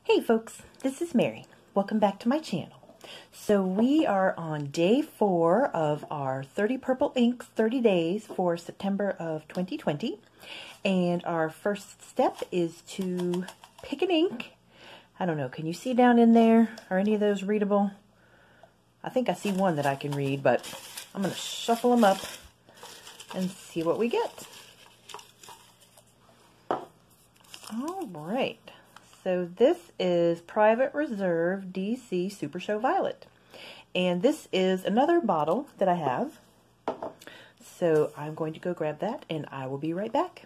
Hey folks, this is Mary. Welcome back to my channel. So we are on day 4 of our 30 Purple Inks 30 days for September of 2020. And our first step is to pick an ink. I don't know, can you see down in there? Are any of those readable? I think I see one that I can read, but I'm going to shuffle them up and see what we get. All right. So this is Private Reserve DC Super Show Violet. And this is another bottle that I have. So I'm going to go grab that and I will be right back.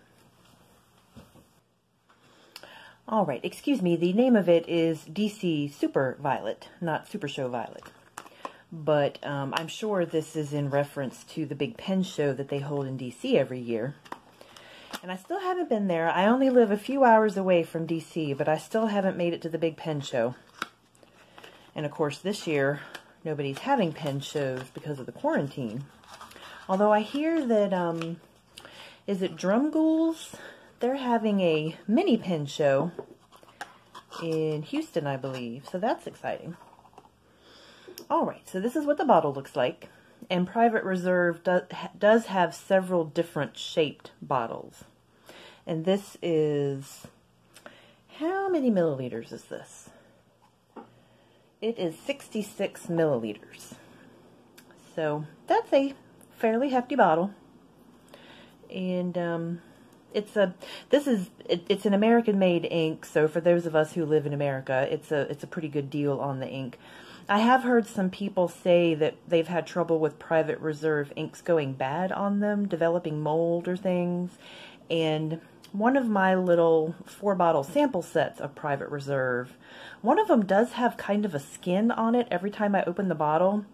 Alright, excuse me, the name of it is DC Super Violet, not Super Show Violet. But I'm sure this is in reference to the big pen show that they hold in DC every year. And I still haven't been there. I only live a few hours away from DC, but I still haven't made it to the big pen show. And of course this year, nobody's having pen shows because of the quarantine. Although I hear that, is it Drum Ghouls? They're having a mini pen show in Houston, I believe. So that's exciting. Alright, so this is what the bottle looks like. And Private Reserve does have several different shaped bottles. And this is, how many milliliters is this? It is 66 milliliters. So that's a fairly hefty bottle. And it's an American-made ink, so for those of us who live in America, it's a pretty good deal on the ink. I have heard some people say that they've had trouble with Private Reserve inks going bad on them, developing mold or things. And one of my little 4-bottle sample sets of Private Reserve, one of them does have kind of a skin on it every time I open the bottle,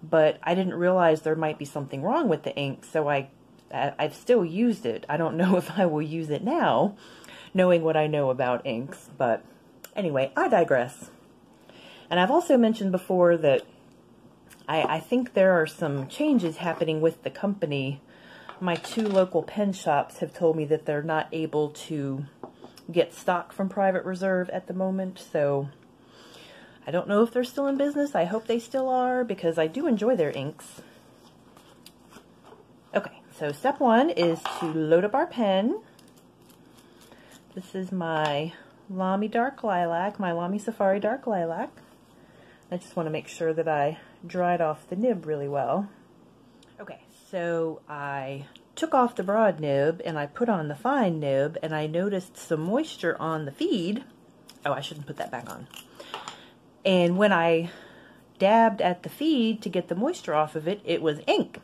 but I didn't realize there might be something wrong with the ink, so I've still used it. I don't know if I will use it now, knowing what I know about inks, but anyway, I digress. And I've also mentioned before that I think there are some changes happening with the company. My 2 local pen shops have told me that they're not able to get stock from Private Reserve at the moment, so I don't know if they're still in business. I hope they still are, because I do enjoy their inks. Okay, so step 1 is to load up our pen. This is my Lamy Dark Lilac, my Lamy Safari Dark Lilac. I just want to make sure that I dried off the nib really well. Okay, so I took off the broad nib and I put on the fine nib, and I noticed some moisture on the feed. Oh, I shouldn't put that back on. And when I dabbed at the feed to get the moisture off of it, it was ink.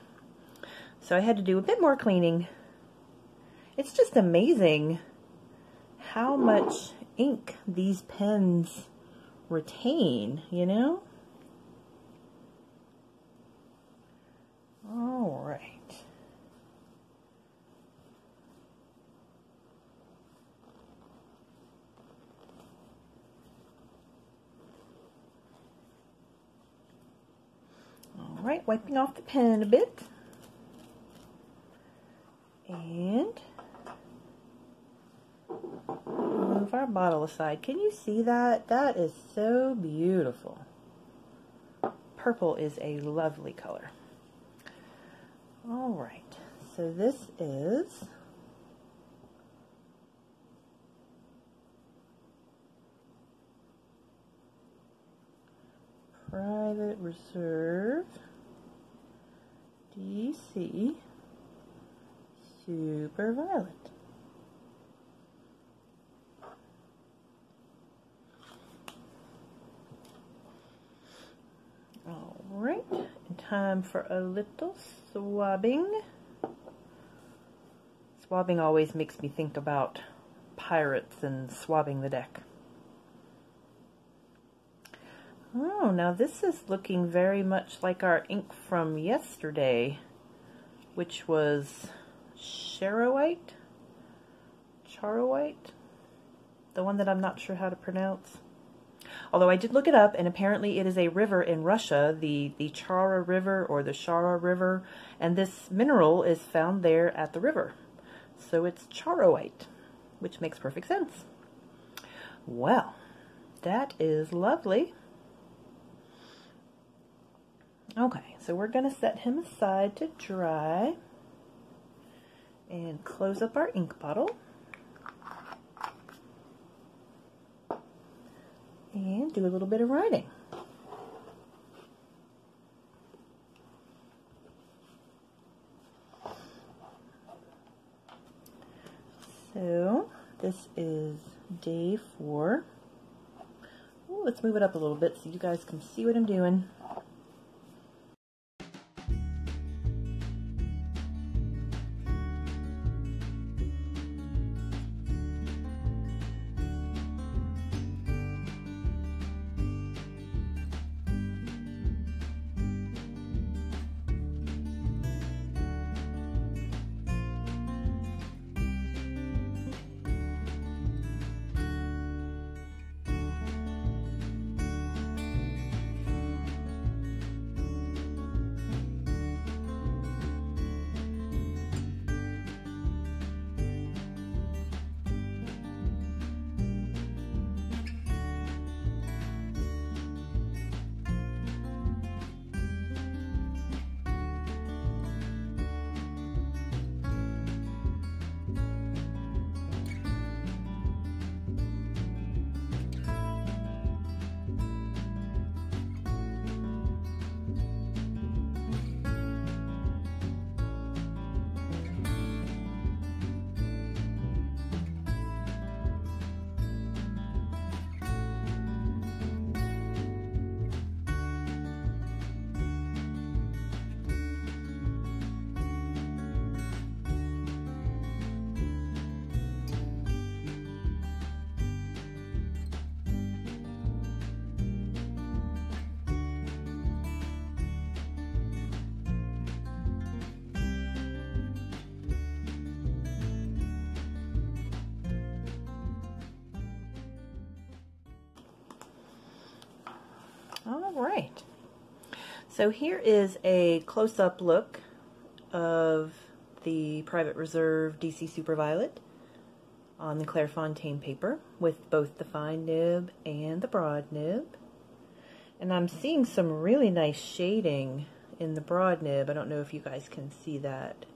So I had to do a bit more cleaning. It's just amazing how much ink these pens retain, you know? All right. All right, wiping off the pen a bit. And move our bottle aside. Can you see that? That is so beautiful. Purple is a lovely color. All right, so this is Private Reserve DC Super Violet. Alright, time for a little swabbing. Swabbing always makes me think about pirates and swabbing the deck. Oh, now this is looking very much like our ink from yesterday, which was Charoite? The one that I'm not sure how to pronounce. Although I did look it up, and apparently it is a river in Russia, the Chara River or the Shara River, and this mineral is found there at the river. So it's charoite, which makes perfect sense. Well, That is lovely. Okay, so we're going to set him aside to dry and close up our ink bottle. And do a little bit of writing. So this is day 4. Ooh, let's move it up a little bit so you guys can see what I'm doing. All right, so here is a close-up look of the Private Reserve DC Superviolet on the Clairefontaine paper with both the fine nib and the broad nib. And I'm seeing some really nice shading in the broad nib. I don't know if you guys can see that.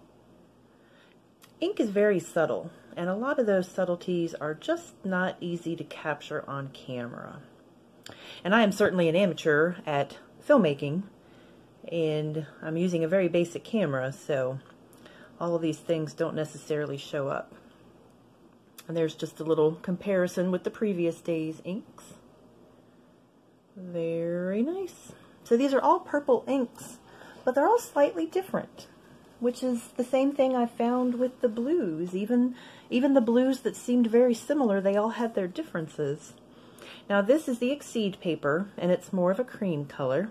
Ink is very subtle, and a lot of those subtleties are just not easy to capture on camera. And I am certainly an amateur at filmmaking, and I'm using a very basic camera, so all of these things don't necessarily show up. And there's just a little comparison with the previous day's inks. Very nice. So these are all purple inks, but they're all slightly different, which is the same thing I found with the blues. Even the blues that seemed very similar, they all had their differences. Now this is the Exceed paper, and it's more of a cream color,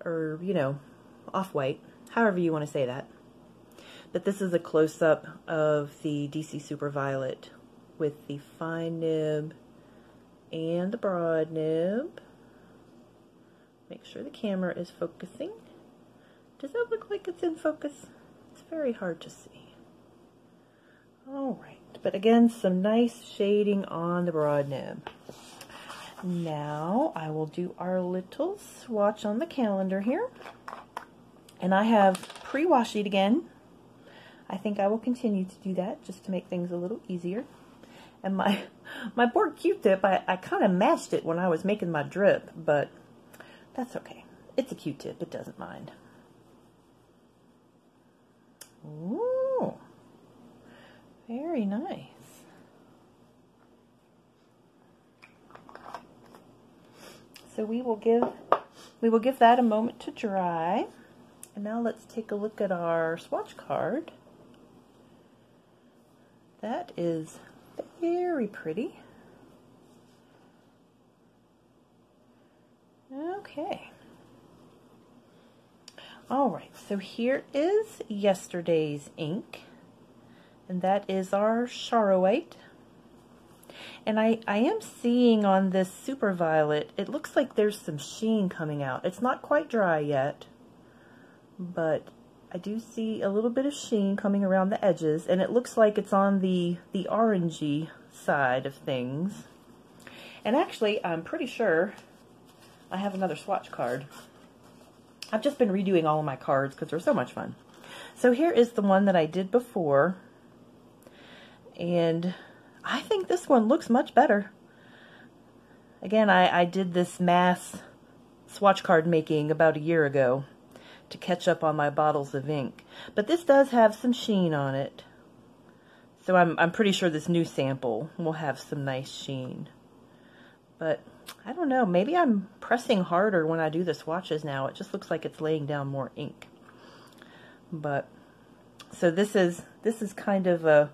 or, you know, off-white, however you want to say that. But this is a close-up of the DC Superviolet with the fine nib and the broad nib. Make sure the camera is focusing. Does that look like it's in focus? It's very hard to see. All right. But again, some nice shading on the broad nib. Now I will do our little swatch on the calendar here. And I have pre-washed it again. I think I will continue to do that just to make things a little easier. And my poor Q-tip, I kind of mashed it when I was making my drip, but that's okay. It's a Q-tip, it doesn't mind. Ooh. Very nice. So we will give that a moment to dry. And now let's take a look at our swatch card. That is very pretty. Okay. All right, so here is yesterday's ink. And that is our Charrowite. And I am seeing on this Superviolet, it looks like there's some sheen coming out. It's not quite dry yet, but I do see a little bit of sheen coming around the edges, and it looks like it's on the orangey side of things. And actually, I'm pretty sure I have another swatch card. I've just been redoing all of my cards because they're so much fun. So here is the one that I did before. And I think this one looks much better. Again, I did this mass swatch card making about a year ago to catch up on my bottles of ink. But this does have some sheen on it. So I'm pretty sure this new sample will have some nice sheen. But I don't know, maybe I'm pressing harder when I do the swatches now. It just looks like it's laying down more ink. But so this is kind of a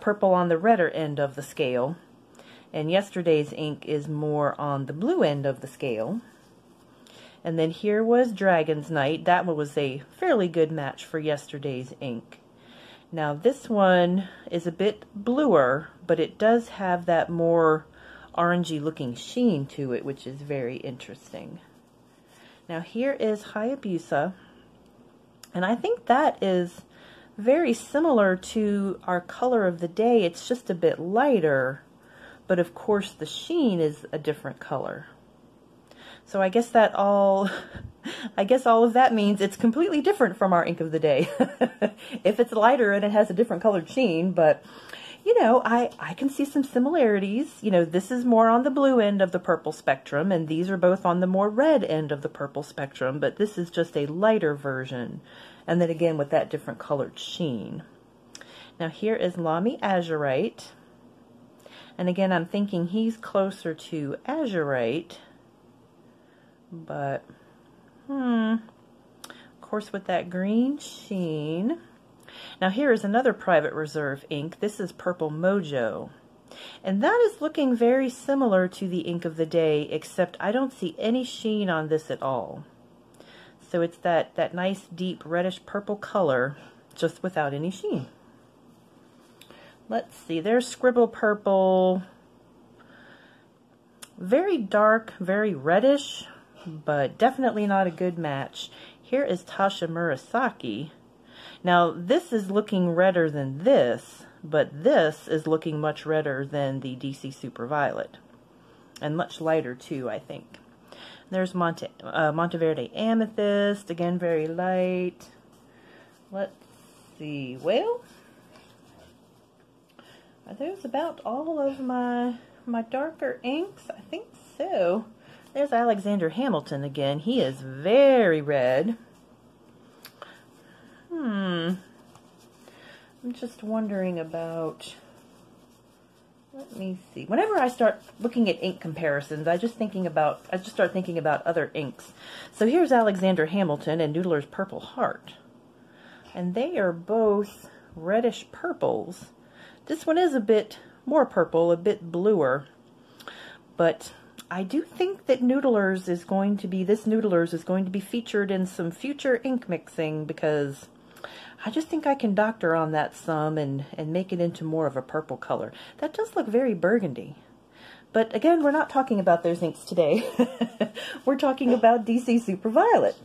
purple on the redder end of the scale. And yesterday's ink is more on the blue end of the scale. And then here was Dragon's Night. That one was a fairly good match for yesterday's ink. Now this one is a bit bluer, but it does have that more orangey looking sheen to it, which is very interesting. Now here is Hayabusa, and I think that is very similar to our color of the day. It's just a bit lighter, but of course the sheen is a different color. So I guess all of that means it's completely different from our ink of the day. If it's lighter and it has a different colored sheen, but you know, I can see some similarities. You know, this is more on the blue end of the purple spectrum, and these are both on the more red end of the purple spectrum, but this is just a lighter version. And then again with that different colored sheen. Now here is Lamy Azurite. And again, I'm thinking he's closer to Azurite. But, of course with that green sheen. Now here is another Private Reserve ink. This is Purple Mojo. And that is looking very similar to the ink of the day, except I don't see any sheen on this at all. So it's that nice deep reddish purple color, just without any sheen. Let's see, there's Scribble Purple. Very dark, very reddish, but definitely not a good match. Here is Tasha Murasaki. Now this is looking redder than this, but this is looking much redder than the DC Super Violet. And much lighter too, I think. There's Monteverde Amethyst, again very light. Let's see, well, are those about all of my darker inks? I think so. There's Alexander Hamilton again. He is very red. I'm just wondering about, let me see. Whenever I start looking at ink comparisons, I just start thinking about other inks. So here's Alexander Hamilton and Noodler's Purple Heart. And they are both reddish purples. This one is a bit more purple, a bit bluer. But I do think that Noodler's is going to be featured in some future ink mixing, because I just think I can doctor on that some and make it into more of a purple color. That does look very burgundy. But again, we're not talking about those inks today. We're talking about DC Super Violet.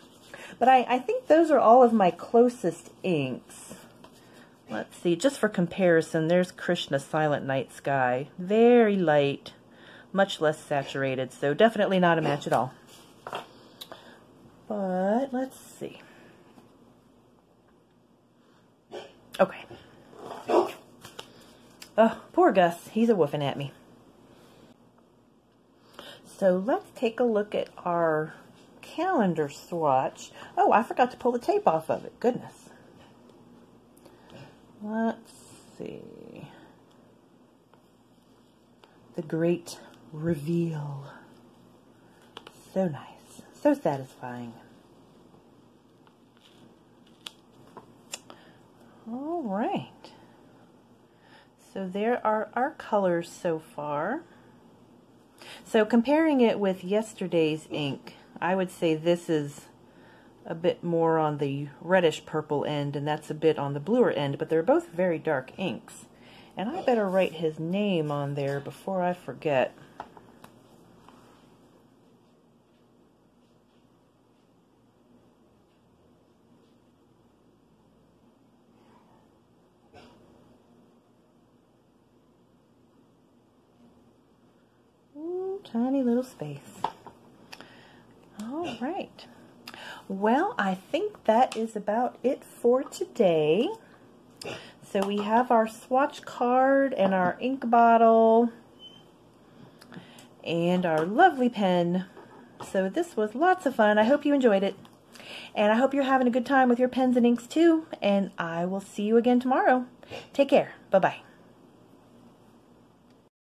But I think those are all of my closest inks. Let's see, just for comparison, there's Krishna Silent Night Sky. Very light, much less saturated, so definitely not a match at all. But let's see. Okay. Oh, poor Gus. He's a woofing at me. So let's take a look at our calendar swatch. Oh, I forgot to pull the tape off of it. Goodness. Let's see. The great reveal. So nice. So satisfying. All right. So there are our colors so far. So comparing it with yesterday's ink, I would say this is a bit more on the reddish purple end, and that's a bit on the bluer end, but they're both very dark inks. And I better write his name on there before I forget. Ooh, tiny little space. All right. Well, I think that is about it for today. So we have our swatch card and our ink bottle and our lovely pen. So this was lots of fun. I hope you enjoyed it. And I hope you're having a good time with your pens and inks too. And I will see you again tomorrow. Take care. Bye-bye.